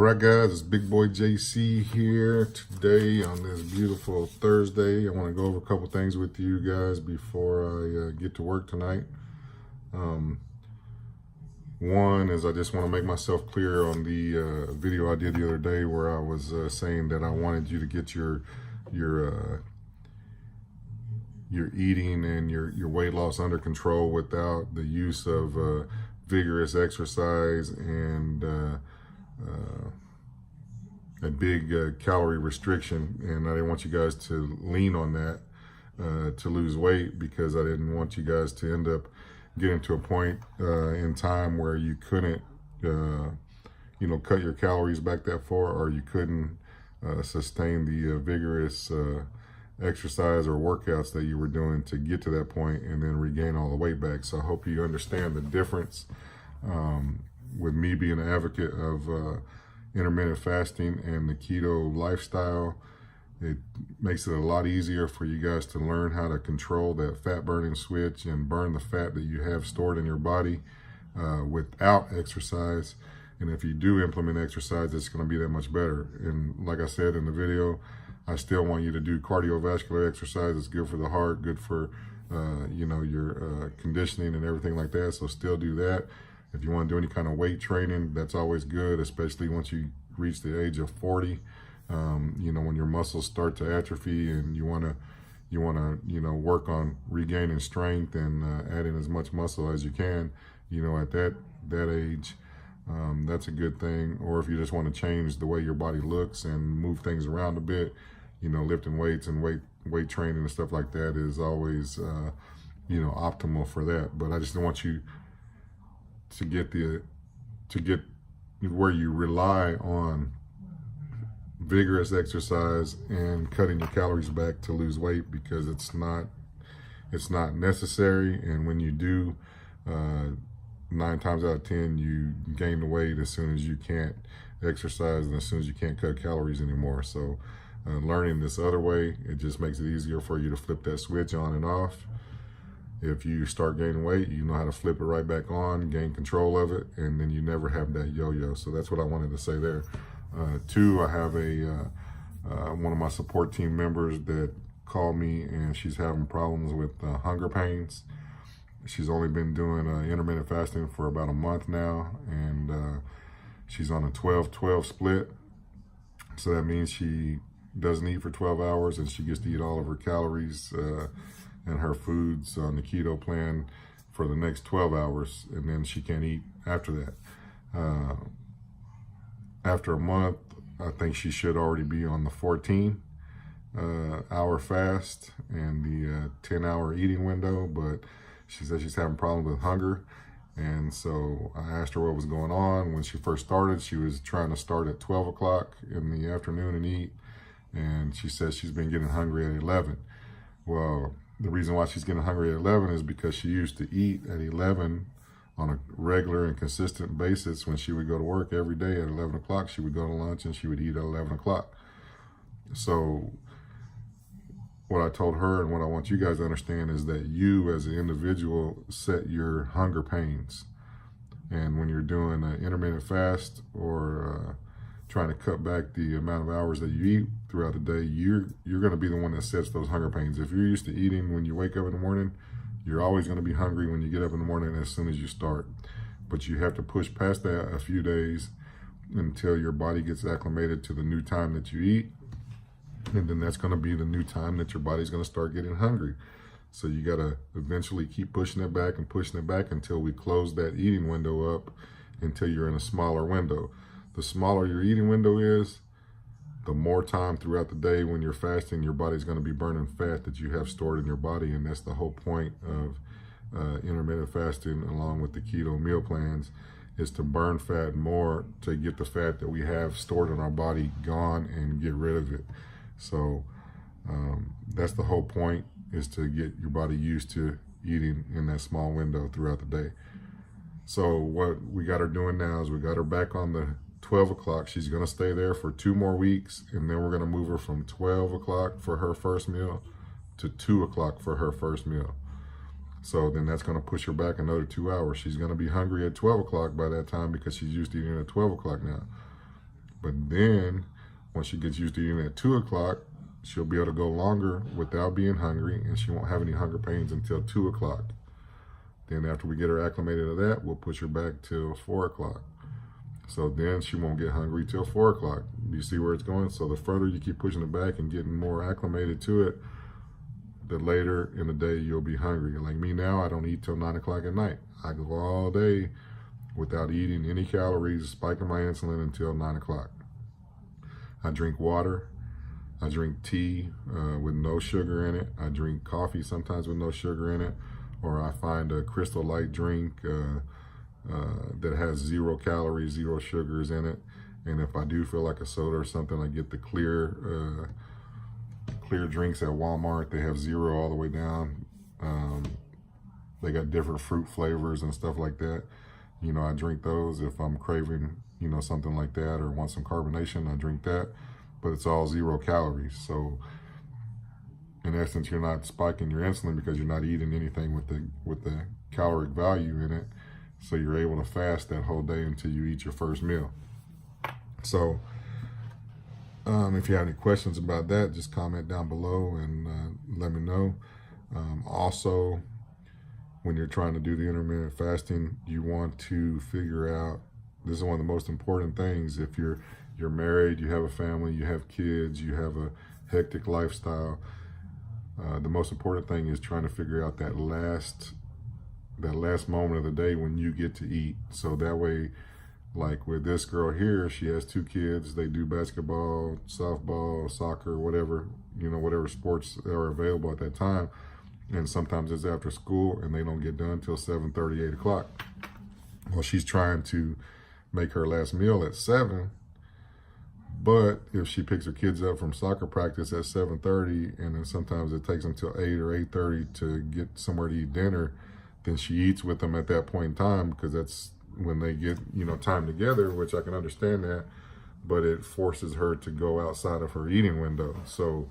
Alright guys, it's Big Boy JC here today on this beautiful Thursday. I want to go over a couple things with you guys before I get to work tonight. One is I just want to make myself clear on the video I did the other day where I was saying that I wanted you to get your eating and your weight loss under control without the use of vigorous exercise and a big calorie restriction, and I didn't want you guys to lean on that to lose weight, because I didn't want you guys to end up getting to a point in time where you couldn't cut your calories back that far, or you couldn't sustain the vigorous exercise or workouts that you were doing to get to that point and then regain all the weight back. So I hope you understand the difference. With me being an advocate of intermittent fasting and the keto lifestyle, it makes it a lot easier for you guys to learn how to control that fat burning switch and burn the fat that you have stored in your body without exercise. And if you do implement exercise, it's going to be that much better. And like I said in the video, I still want you to do cardiovascular exercise. It's good for the heart, good for your conditioning and everything like that. So still do that. If you want to do any kind of weight training, that's always good, especially once you reach the age of 40. When your muscles start to atrophy and you want to work on regaining strength and adding as much muscle as you can, at that age, that's a good thing. Or if you just want to change the way your body looks and move things around a bit, lifting weights and weight training and stuff like that is always optimal for that. But I just don't want you to get where you rely on vigorous exercise and cutting your calories back to lose weight, because it's not necessary. And when you do, 9 times out of 10 you gain the weight as soon as you can't exercise and as soon as you can't cut calories anymore. So learning this other way, it just makes it easier for you to flip that switch on and off. If you start gaining weight, you know how to flip it right back on, gain control of it, and then you never have that yo-yo. So that's what I wanted to say there. Two, I have one of my support team members that called me, and she's having problems with hunger pains. She's only been doing intermittent fasting for about a month now, and she's on a 12-12 split. So that means she doesn't eat for 12 hours, and she gets to eat all of her calories and her foods on the keto plan for the next 12 hours, and then she can't eat after that. After a month, I think she should already be on the 14 hour fast and the 10-hour eating window, but she said she's having problems with hunger. And so I asked her what was going on. When she first started, she was trying to start at 12 o'clock in the afternoon and eat, and she says she's been getting hungry at 11. Well, the reason why she's getting hungry at 11 is because she used to eat at 11 on a regular and consistent basis. When she would go to work every day at 11 o'clock, she would go to lunch and she would eat at 11 o'clock. So what I told her and what I want you guys to understand is that you as an individual set your hunger pains. And when you're doing an intermittent fast or trying to cut back the amount of hours that you eat throughout the day, you're going to be the one that sets those hunger pains. If you're used to eating when you wake up in the morning, you're always going to be hungry when you get up in the morning as soon as you start. But you have to push past that a few days until your body gets acclimated to the new time that you eat. And then that's going to be the new time that your body's going to start getting hungry. So you got to eventually keep pushing it back and pushing it back until we close that eating window up, until you're in a smaller window. The smaller your eating window is, the more time throughout the day when you're fasting, your body's going to be burning fat that you have stored in your body. And that's the whole point of intermittent fasting, along with the keto meal plans, is to burn fat more, to get the fat that we have stored in our body gone and get rid of it. So that's the whole point, is to get your body used to eating in that small window throughout the day. So what we got her doing now is we got her back on the 12 o'clock. She's going to stay there for 2 more weeks, and then we're going to move her from 12 o'clock for her first meal to 2 o'clock for her first meal. So then that's going to push her back another 2 hours. She's going to be hungry at 12 o'clock by that time, because she's used to eating at 12 o'clock now. But then once she gets used to eating at 2 o'clock, she'll be able to go longer without being hungry, and she won't have any hunger pains until 2 o'clock. Then after we get her acclimated to that, we'll push her back till 4 o'clock. So then she won't get hungry till 4 o'clock. Do you see where it's going? So the further you keep pushing it back and getting more acclimated to it, the later in the day you'll be hungry. Like me now, I don't eat till 9 o'clock at night. I go all day without eating any calories, spiking my insulin until 9 o'clock. I drink water. I drink tea with no sugar in it. I drink coffee sometimes with no sugar in it. Or I find a Crystal Light drink that has 0 calories, 0 sugars in it. And if I do feel like a soda or something, I get the clear drinks at Walmart. They have 0 all the way down. They got different fruit flavors and stuff like that. You know, I drink those if I'm craving, you know, something like that, or want some carbonation, I drink that. But it's all 0 calories. So in essence, you're not spiking your insulin because you're not eating anything with the caloric value in it. So you're able to fast that whole day until you eat your first meal. So if you have any questions about that, just comment down below and let me know. Also, when you're trying to do the intermittent fasting, you want to figure out, this is one of the most important things. If you're married, you have a family, you have kids, you have a hectic lifestyle, the most important thing is trying to figure out that last moment of the day when you get to eat. So that way, like with this girl here, she has 2 kids. They do basketball, softball, soccer, whatever, you know, whatever sports are available at that time. And sometimes it's after school and they don't get done till 7:30, 8 o'clock. Well, she's trying to make her last meal at 7. But if she picks her kids up from soccer practice at 7:30, and then sometimes it takes them till 8 or 8:30 to get somewhere to eat dinner, then she eats with them at that point in time, because that's when they get, you know, time together, which I can understand that, but it forces her to go outside of her eating window. So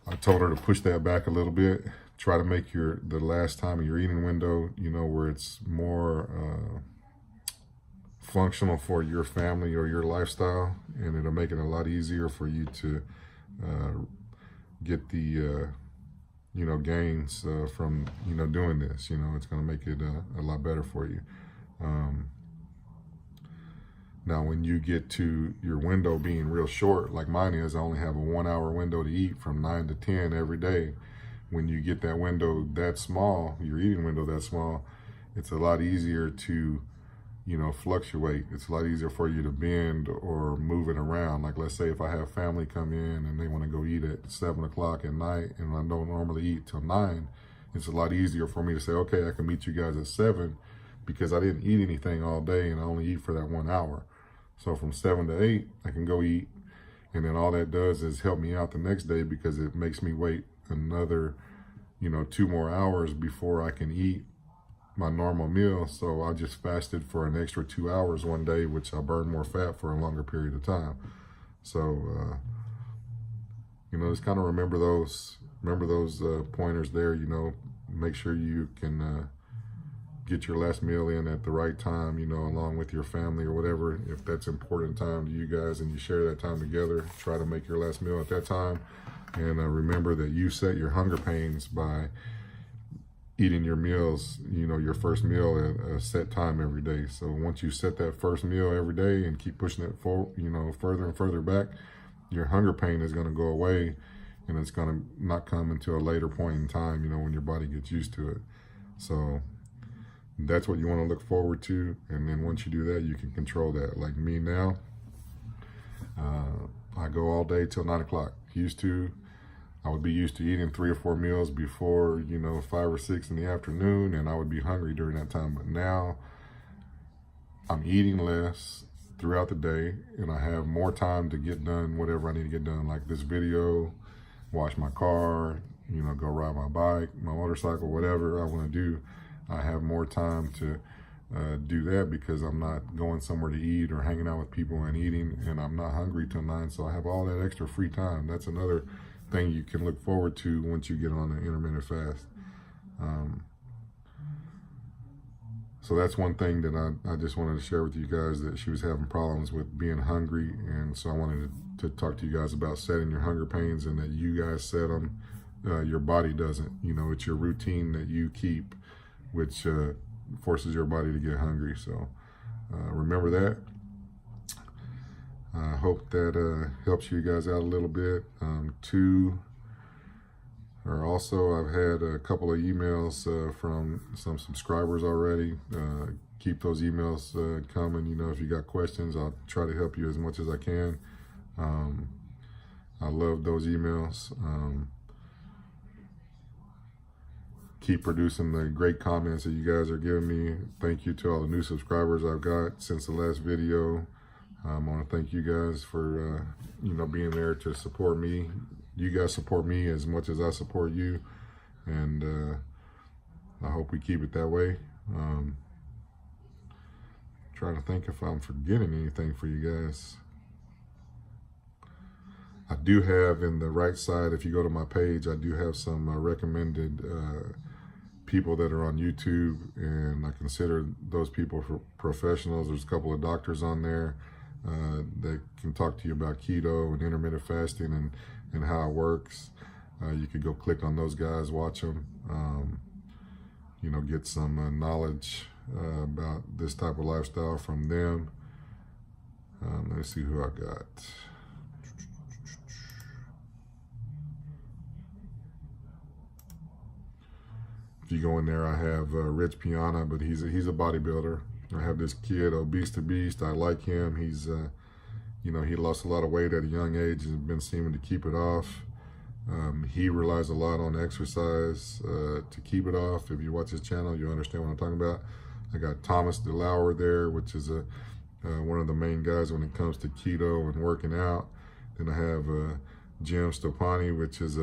I told her to push that back a little bit, try to make the last time of your eating window, you know, where it's more functional for your family or your lifestyle, and it'll make it a lot easier for you to get the you know, gains from, you know, doing this. You know, it's going to make it a lot better for you. Now, when you get to your window being real short, like mine is, I only have a 1-hour window to eat from 9 to 10 every day. When you get that window that small, your eating window that small, it's a lot easier to, you know, fluctuate. It's a lot easier for you to bend or move it around. Like, let's say if I have family come in and they want to go eat at 7 o'clock at night, and I don't normally eat till 9, it's a lot easier for me to say, okay, I can meet you guys at 7 because I didn't eat anything all day and I only eat for that 1 hour. So from 7 to 8, I can go eat. And then all that does is help me out the next day, because it makes me wait another, you know, 2 more hours before I can eat my normal meal. So I just fasted for an extra 2 hours one day, which I burned more fat for a longer period of time. So, you know, just kind of remember those pointers there. You know, make sure you can get your last meal in at the right time, you know, along with your family or whatever. If that's important time to you guys and you share that time together, try to make your last meal at that time. And remember that you set your hunger pains by eating your meals, you know, your first meal at a set time every day. So once you set that first meal every day and keep pushing it forward, you know, further and further back, your hunger pain is going to go away, and it's going to not come until a later point in time, you know, when your body gets used to it. So that's what you want to look forward to. And then once you do that, you can control that. Like me now, I go all day till 9 o'clock. I would be used to eating 3 or 4 meals before, you know, 5 or 6 in the afternoon, and I would be hungry during that time. But now I'm eating less throughout the day, and I have more time to get done whatever I need to get done, like this video, wash my car, you know, go ride my bike, my motorcycle, whatever I want to do. I have more time to do that because I'm not going somewhere to eat or hanging out with people and eating, and I'm not hungry till 9, so I have all that extra free time. That's another thing you can look forward to once you get on an intermittent fast. So that's one thing that I just wanted to share with you guys, that she was having problems with being hungry. And so I wanted to talk to you guys about setting your hunger pains, and that you guys set them. Your body doesn't. You know, it's your routine that you keep, which forces your body to get hungry. So remember that. I hope that helps you guys out a little bit. Also, I've had a couple of emails from some subscribers already. Keep those emails coming. You know, if you got questions, I'll try to help you as much as I can. I love those emails. Keep producing the great comments that you guys are giving me. Thank you to all the new subscribers I've got since the last video. I want to thank you guys for you know, being there to support me. You guys support me as much as I support you, and I hope we keep it that way. Trying to think if I'm forgetting anything for you guys. I do have in the right side, if you go to my page, I do have some recommended people that are on YouTube, and I consider those people for professionals. There's a couple of doctors on there that can talk to you about keto and intermittent fasting and how it works. You could go click on those guys, watch them, you know, get some knowledge about this type of lifestyle from them. Let me see who I got. If you go in there, I have Rich Piana, but he's a bodybuilder. I have this kid, Obese to Beast. I like him. He's, you know, he lost a lot of weight at a young age and been seeming to keep it off. He relies a lot on exercise to keep it off. If you watch his channel, you'll understand what I'm talking about. I got Thomas DeLauer there, which is one of the main guys when it comes to keto and working out. Then I have Jim Stopani, which is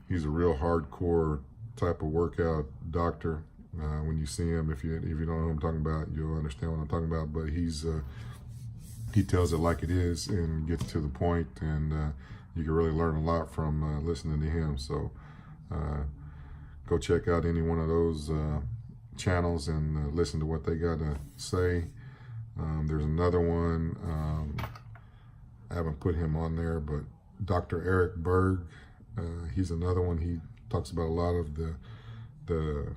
he's a real hardcore type of workout doctor. When you see him, if you don't know what I'm talking about, you'll understand what I'm talking about. But he tells it like it is and gets to the point, and you can really learn a lot from listening to him. So go check out any one of those channels and listen to what they got to say. There's another one, I haven't put him on there, but Dr. Eric Berg, he's another one. He talks about a lot of the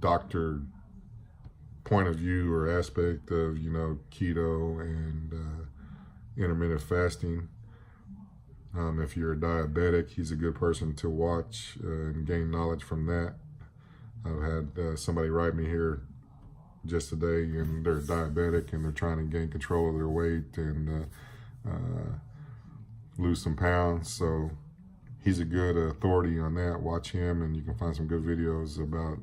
doctor point of view or aspect of, you know, keto and intermittent fasting. If you're a diabetic, he's a good person to watch and gain knowledge from that. I've had somebody write me here just today, and they're diabetic and they're trying to gain control of their weight and lose some pounds. So he's a good authority on that. Watch him, and you can find some good videos about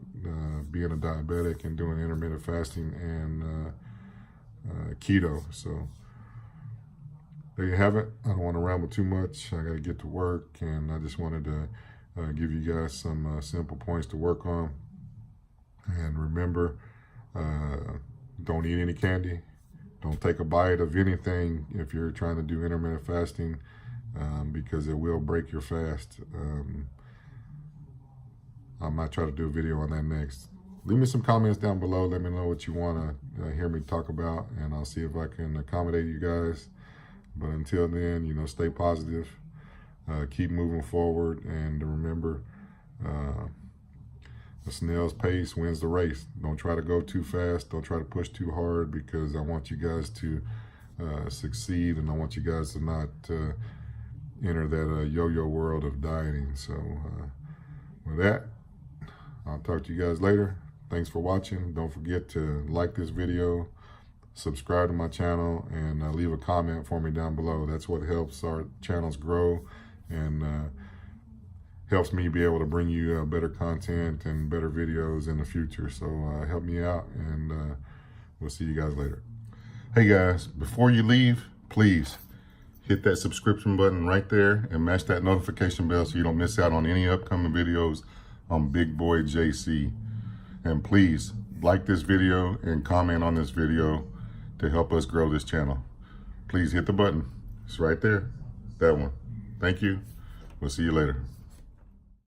being a diabetic and doing intermittent fasting and keto. So there you have it. I don't want to ramble too much. I got to get to work, and I just wanted to give you guys some simple points to work on. And remember, don't eat any candy. Don't take a bite of anything if you're trying to do intermittent fasting, because it will break your fast. I might try to do a video on that next. Leave me some comments down below. Let me know what you want to hear me talk about, and I'll see if I can accommodate you guys. But until then, you know, stay positive, keep moving forward, and remember, the snail's pace wins the race. Don't try to go too fast. Don't try to push too hard, because I want you guys to succeed, and I want you guys to not enter that yo-yo world of dieting. So with that, I'll talk to you guys later. Thanks for watching. Don't forget to like this video, subscribe to my channel, and leave a comment for me down below. That's what helps our channels grow and helps me be able to bring you better content and better videos in the future. So help me out, and we'll see you guys later. Hey guys, before you leave, please hit that subscription button right there and mash that notification bell so you don't miss out on any upcoming videos on Big Boy JC. And please like this video and comment on this video to help us grow this channel. Please hit the button. It's right there. That one. Thank you. We'll see you later.